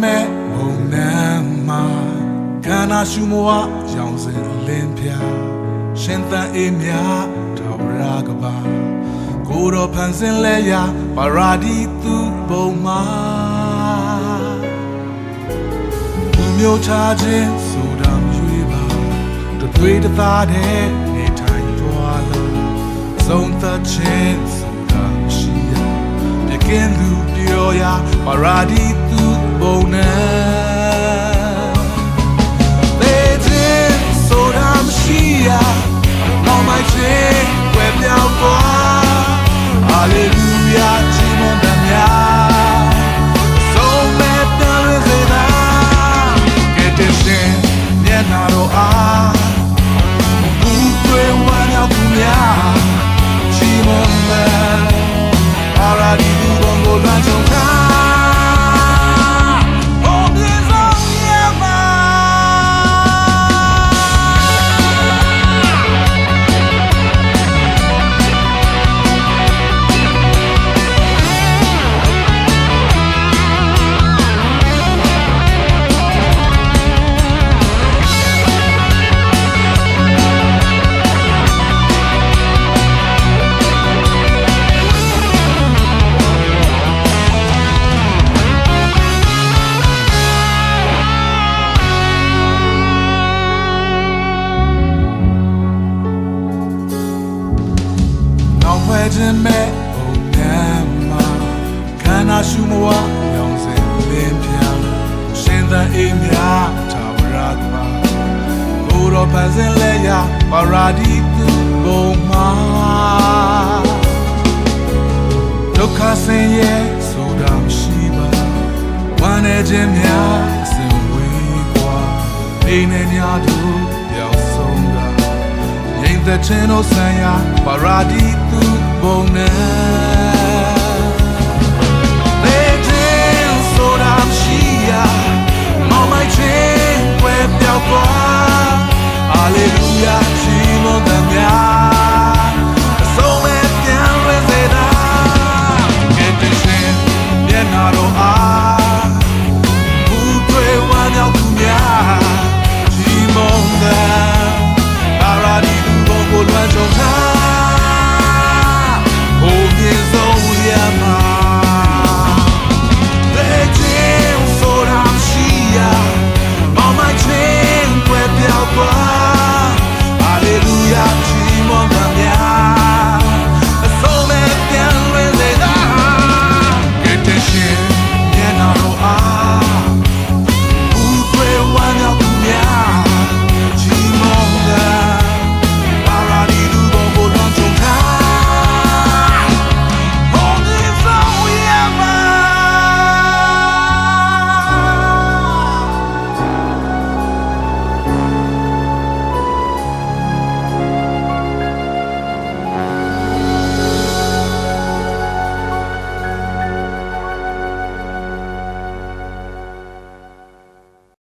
မဲ့ဘုံနမ်းမှာခန္ဓာရှုမဝရောင်စင်လင်းပြရှင်သန်အေးမြထာဝရကပါကိုယ်တော်ဖန်ဆင်းလဲရပါရာဒီသူဘုံမှာသူမျိုးချခြင်းဆိုတာမရွေးပါတွေးတသားတဲ့နေထိုင်သွားလို့ဆုံးသက်ခြင်းဆိုတာရှိရပြကင်းလူပြောရပါရာဒီသူဘုံနဲ့လေခြင်းဆိုတာမရှိရမောင်မိုက်ခြင်းဝယ်ပြောင်းသွားဟာလေလုယာချီးမွမ်းသမျှဆုံးမဲ့တော်စေတာကဲတဲ့ရှင်မျက်နှာတော်အားချီးမွမ်းမယ်ပါရာဒီသူဘုံကိုလွှမ်းခြုံထားဘုံပြေဆုံးရမှာဝဲခြင်းမဲ့ဘုံနမ်းမှာခန္ဓာရှုမဝရောင်စင်လင်းပြရှင်သန်အေးမြထာဝရကပါကိုယ်တော်ဖန်ဆင်းလဲရပါရာဒီသူဘုံမှာဒုက္ခဆင်းရဲဆိုတာမရှိပါဝမ်းနေခြင်းများစင်ဝေးกว่าနေနေများတို့ပြောင်းဆုံးတာငြိမ်သက်ခြင်းတို့ဆံရပါရာဒီသူဘုံနဲ့